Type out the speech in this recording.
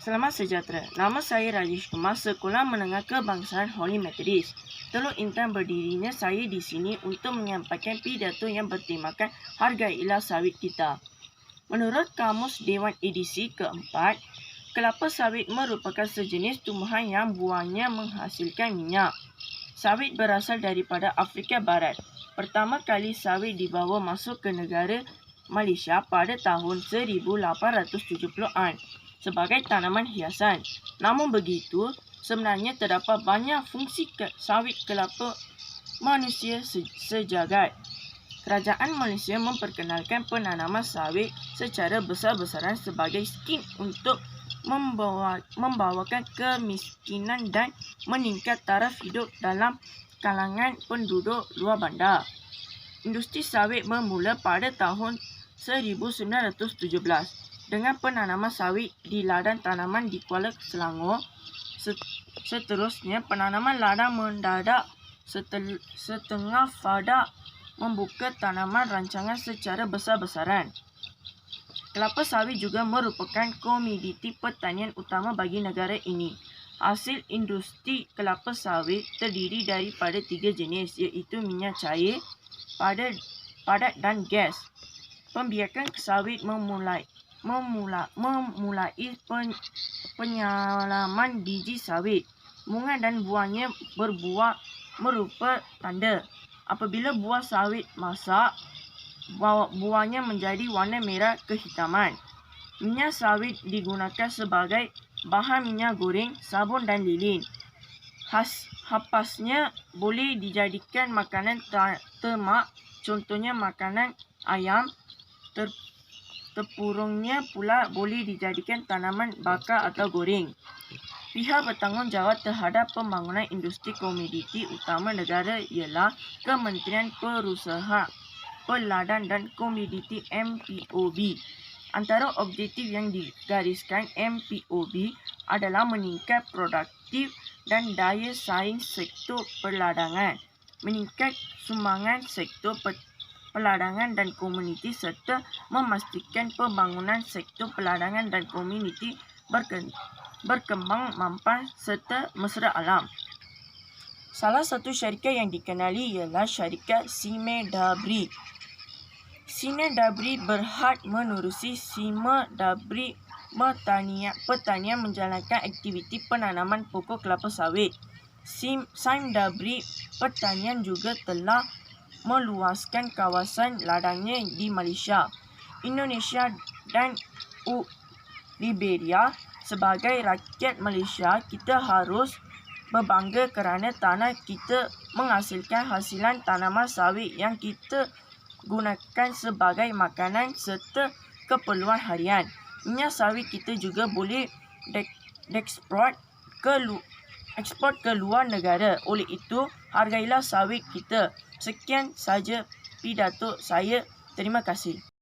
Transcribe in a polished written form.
Selamat sejahtera. Nama saya Rajesh Kumar, Sekolah Menengah Kebangsaan Holy Methodist. Teluk Intan berdirinya saya di sini untuk menyampaikan pidato yang bertemakan Hargailah sawit kita. Menurut Kamus Dewan edisi keempat, kelapa sawit merupakan sejenis tumbuhan yang buahnya menghasilkan minyak. Sawit berasal daripada Afrika Barat. Pertama kali sawit dibawa masuk ke negara Malaysia pada tahun 1870-an. Sebagai tanaman hiasan. Namun begitu, sebenarnya terdapat banyak fungsi sawit kelapa manusia sejagat. Kerajaan Malaysia memperkenalkan penanaman sawit secara besar-besaran sebagai skim untuk membawakan kemiskinan dan meningkat taraf hidup dalam kalangan penduduk luar bandar. Industri sawit bermula pada tahun 1917. Dengan penanaman sawit di ladang tanaman di Kuala Selangor. Seterusnya, penanaman ladang mendadak setengah fadak membuka tanaman rancangan secara besar-besaran. Kelapa sawit juga merupakan komoditi pertanian utama bagi negara ini. Hasil industri kelapa sawit terdiri daripada 3 jenis, iaitu minyak cair, padat dan gas. Pembiakan sawit memulai penyalaman biji sawit. Bunga dan buahnya berbuah merupa tanda. Apabila buah sawit masak, buahnya menjadi warna merah kehitaman. Minyak sawit digunakan sebagai bahan minyak goreng, sabun dan lilin. Hapasnya boleh dijadikan makanan termak, contohnya makanan ayam. Tepurungnya pula boleh dijadikan tanaman bakar atau goreng. Pihak bertanggungjawab terhadap pembangunan industri komoditi utama negara ialah Kementerian Perusahaan Peladang dan Komoditi MPOB. Antara objektif yang digariskan MPOB adalah meningkat produktif dan daya saing sektor perladangan, meningkat sumbangan sektor peladangan dan komuniti serta memastikan pembangunan sektor peladangan dan komuniti berkembang mampan serta mesra alam. Salah satu syarikat yang dikenali ialah syarikat Siemens Dabri. Siemens Dabri berhad menerusi Siemens Dabri Pertanian menjalankan aktiviti penanaman pokok kelapa sawit. Siemens Dabri Pertanian juga telah meluaskan kawasan ladangnya di Malaysia, Indonesia dan Liberia. Sebagai rakyat Malaysia, kita harus berbangga kerana tanah kita menghasilkan hasilan tanaman sawit yang kita gunakan sebagai makanan serta keperluan harian. Minyak sawit kita juga boleh ekspor ke luar negara. Oleh itu, hargailah sawit kita. Sekian saja pidato saya. Terima kasih.